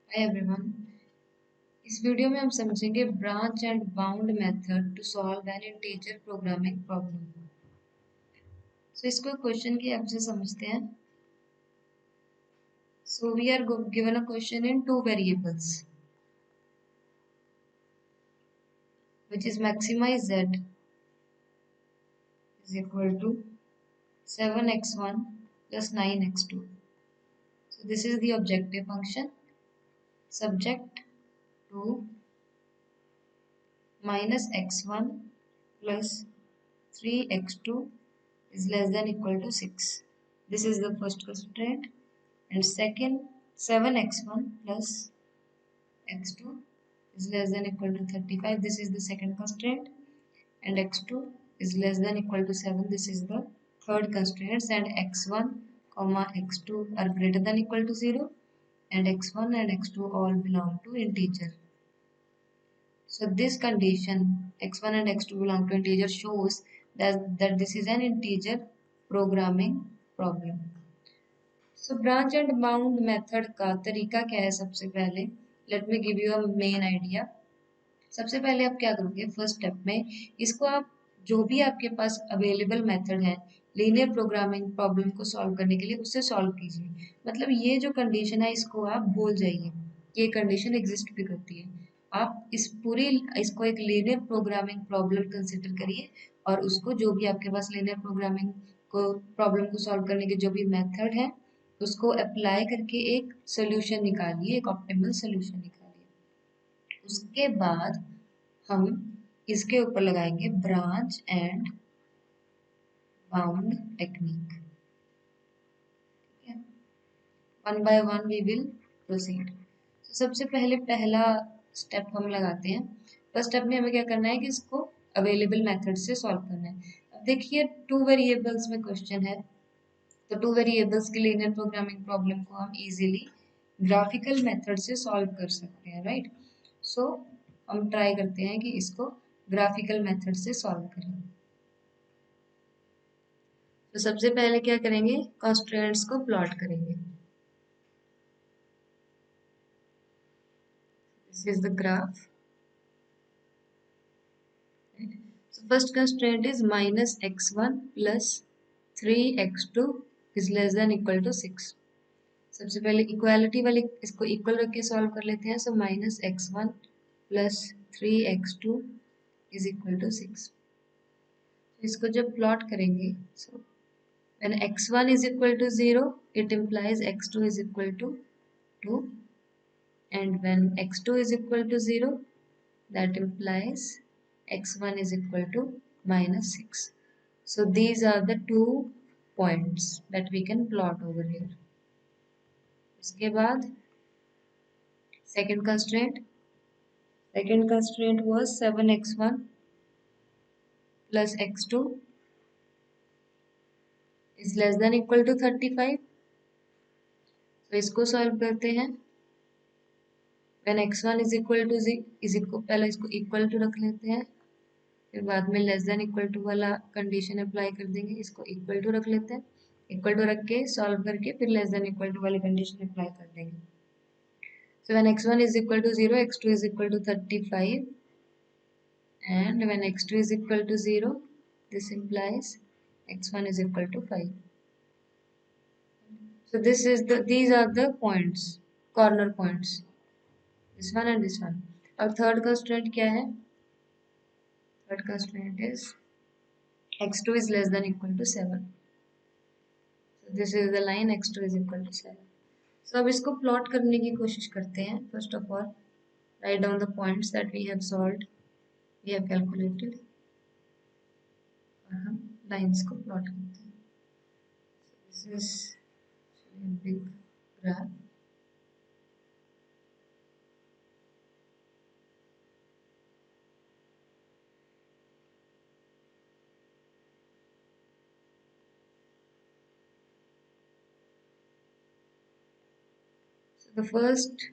Hi everyone. इस video में हम समझेंगे branch and bound method to solve an integer programming problem. So इसको क्वेश्चन की हेल्प से समझते हैं। So we are given a question in two variables which is maximize z is equal to 7x1 plus 9x2. So this is the objective function subject to minus x1 plus 3x2 is less than equal to 6. This is the first constraint. And second, 7x1 plus x2 is less than equal to 35. This is the second constraint. And x2 is less than equal to 7. This is the third constraint. And x1 comma x2 are greater than equal to 0. And x1 and x2 all belong to integer. So this condition x1 and x2 belong to integer shows that this is an integer programming problem. So branch and bound method का तरीका क्या है? सबसे पहले let me give you a main idea. सबसे पहले आप क्या करोगे, फर्स्ट स्टेप में इसको आप जो भी आपके पास अवेलेबल मेथड है लीनियर प्रोग्रामिंग प्रॉब्लम को सॉल्व करने के लिए उससे सॉल्व कीजिए। मतलब ये जो कंडीशन है इसको आप भूल जाइए, ये कंडीशन एग्जिस्ट भी करती है। आप इसको एक लीनियर प्रोग्रामिंग प्रॉब्लम कंसिडर करिए और उसको जो भी आपके पास लीनियर प्रोग्रामिंग को प्रॉब्लम को सॉल्व करने के जो भी मेथड है उसको अप्लाई करके एक सोल्यूशन निकालिए, एक ऑप्टिमल सोल्यूशन निकालिए। उसके बाद हम इसके ऊपर लगाएंगे ब्रांच एंड बाउंड टेक्निक। ठीक है, one by one we will proceed. सबसे पहले पहला स्टेप हम लगाते हैं। फर्स्ट स्टेप में हमें क्या करना है कि इसको अवेलेबल मेथड से सॉल्व करना है। अब देखिए टू वेरिएबल्स में क्वेश्चन है, तो टू वेरिएबल्स की लीनियर प्रोग्रामिंग प्रॉब्लम को हम इजीली ग्राफिकल मेथड से सॉल्व कर सकते हैं, राइट। सो हम ट्राई करते हैं कि इसको ग्राफिकल मेथड से सॉल्व करें। तो सबसे पहले क्या करेंगे, कंस्ट्रेंट्स को प्लॉट करेंगे। This is the graph. So first constraint is minus x1 plus 3x2 is less than equal to 6. सबसे पहले इक्वालिटी वाली इसको इक्वल रख के सॉल्व कर लेते हैं। So minus x1 plus 3x2 is equal to 6। इसको जब प्लॉट करेंगे, so when x1 is equal to 0 it implies x2 is equal to 2, and when x2 is equal to 0 that implies x1 is equal to minus 6. So these are the 2 points that we can plot over here. इसके बाद second constraint was 7x1 plus x2 is less than equal to 35. तो इसको solve करते हैं। when x1 is equal to पहले इसको equal to रख लेते हैं, फिर बाद में लेस देन इक्वल टू वाला कंडीशन अप्लाई कर देंगे। इसको इक्वल टू रख लेते हैं, इक्वल टू रख के सॉल्व करके फिर लेस देन इक्वल टू वाली कंडीशन अप्लाई कर देंगे। So when x1 is equal to 0, x2 is equal to 35, and when x2 is equal to 0, this implies x1 is equal to 5. So these are the points, corner points, this one and this one. और third constraint क्या है? Third constraint is x2 is less than equal to 7. So this is the line x2 is equal to 7. So अब इसको plot करने की कोशिश करते हैं। First of all write down the points that we have solved, we have calculated, और हम lines को प्लॉट करते हैं। This is big graph. The first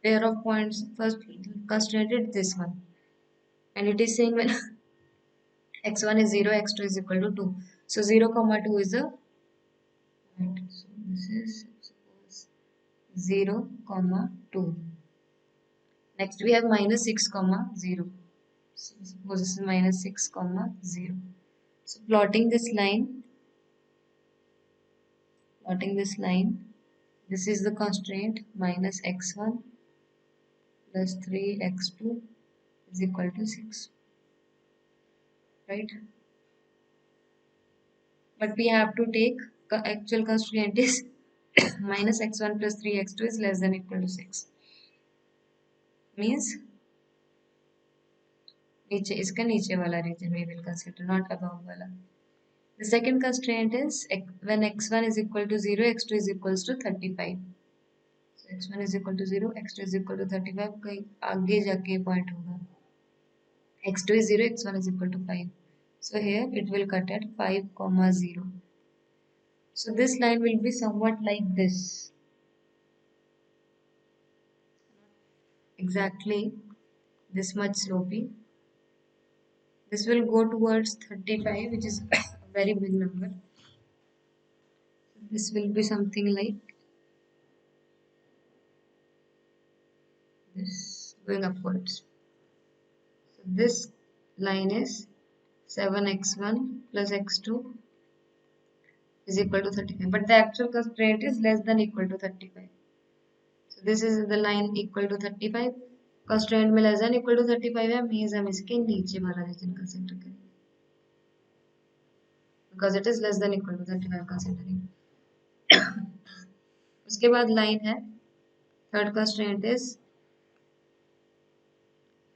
pair of points, first constrained this one, and it is saying when x1 is 0, x2 is equal to 2. So 0 comma 2 is a point. So this is suppose 0 comma 2. Next we have minus 6 comma 0. So suppose this is minus 6 comma 0. So plotting this line, this is the constraint minus x1 plus 3x2 is equal to 6, right? But we have to take actual constraint is minus x1 plus 3x2 is less than equal to 6. Means नीचे इसका नीचे वाला region we will consider, not above वाला. The second constraint is when x1 is equal to 0, x2 is equals to 35. So x1 is equal to 0, x2 is equal to 35. कहीं आगे जाके point होगा. x2 is 0, x1 is equal to 5. So here it will cut at 5 comma 0. So this line will be somewhat like this. Exactly this much slopey. This will go towards 35, which is a very big number. This will be something like this, going upwards. So this line is 7x1 plus x2 is equal to 35, but the actual constraint is less than equal to 35. So this is the line equal to 35. Constraint में less than equal to 35 है, means हम इसके नीचे वाला reason consider करेंगे, because it is less than equal to 35 considering. उसके बाद line है, third constraint is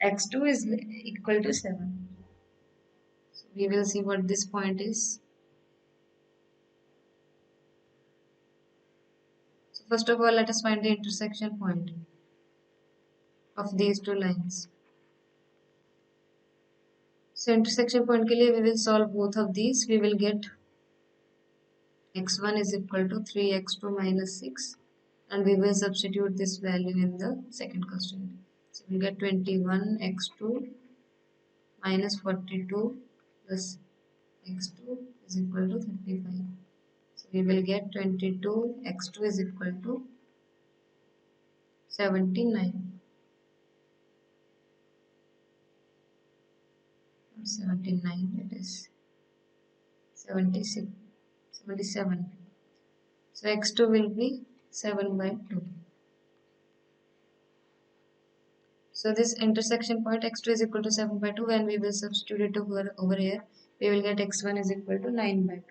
x2 is equal to 7. So we will see what this point is. So first of all, let us find the intersection point of these two lines. So intersection point के लिए we will solve both of these. We will get x1 is equal to 3x2 minus 6, and we will substitute this value in the second constraint. So we get 21x2 minus 42 plus x2 is equal to 35. So we will get 22x2 is equal to 79. 79, it is 76, 77. So x2 will be 7 by 2. So this intersection point x2 is equal to 7 by 2, when we will substitute it over here, we will get x1 is equal to 9 by 2.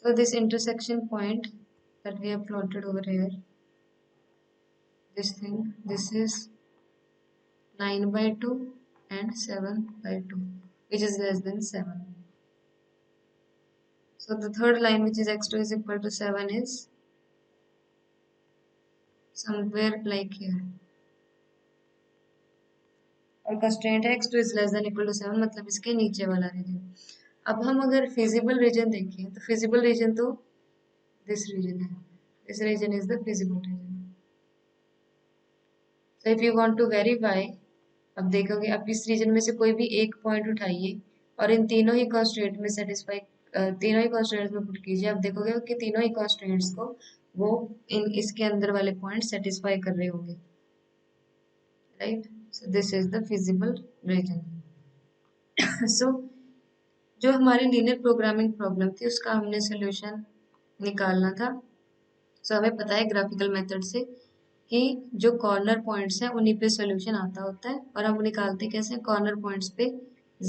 So this intersection point that we have plotted over here, this thing, this is 9 by 2 and 7 by 2, which is less than 7. So the third line, which is x2 is equal to 7, is somewhere like here. और constraint है x2 is less than equal to 7, मतलब इसके नीचे वाला reason. अब हम अगर feasible region देखें तो feasible region तो this region है. This region is the feasible region. So if you want to verify, अब देखोगे आप इस रीजन में से कोई भी एक पॉइंट उठाइए और इन तीनों ही कॉन्स्टेंट में सेटिस्फाई, तीनों ही कॉन्स्टेंट्स में पुट कीजिए, आप देखोगे कि तीनों ही कॉन्स्टेंट्स को वो इन इसके अंदर वाले पॉइंट सेटिस्फाई कर रहे होंगे, right. So this is the feasible region. So जो हमारी लीनियर प्रोग्रामिंग प्रॉब्लम थी उसका हमने सोल्यूशन निकालना था. सो हमें पता है ग्राफिकल मेथड से कि जो कॉर्नर पॉइंट्स हैं उन्हीं पे सॉल्यूशन आता होता है, और हम निकालते कैसे, कॉर्नर पॉइंट्स पे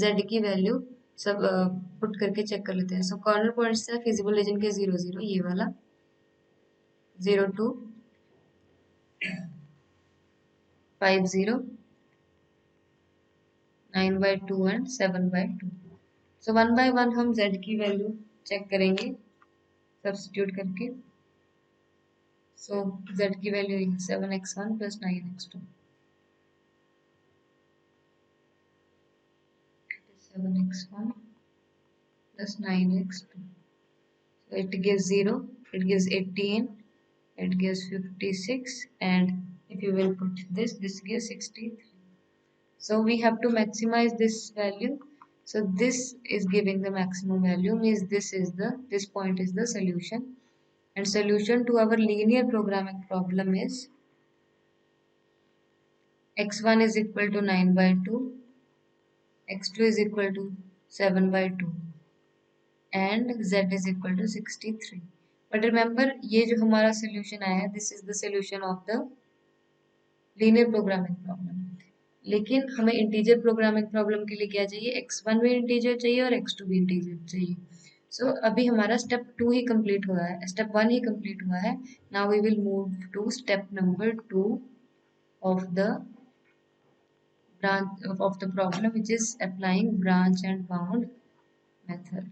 z की वैल्यू सब पुट करके चेक कर लेते हैं. सो कॉर्नर पॉइंट्स है फिजिबल रीजन के 0 0, ये वाला 0 2 5 0 9 by 2 and 7 by 2. So one by one हम z की वैल्यू चेक करेंगे सब्स्टिट्यूट करके. सो z की value 7x1 plus 9x2. 7x1 plus 9x2. So it gives 0, it gives 18, it gives 56, and if you will put this gives 63. So we have to maximize this value. So this is giving the maximum value, means this point is the solution, and solution to our linear programming problem is x1 is equal to 9 by 2, x2 is equal to 7 by 2 and z is equal to 63. But remember, ये जो हमारा solution आया है, this is the solution of the linear programming problem. लेकिन हमें integer programming problem के लिए क्या चाहिए, x1 भी इंटीजर चाहिए और x2 भी इंटीजर चाहिए. सो अभी हमारा स्टेप 2 ही कंप्लीट हुआ है, स्टेप 1 ही कंप्लीट हुआ है. Now we will move to step number 2 of the branch of the problem, which is applying branch and bound method.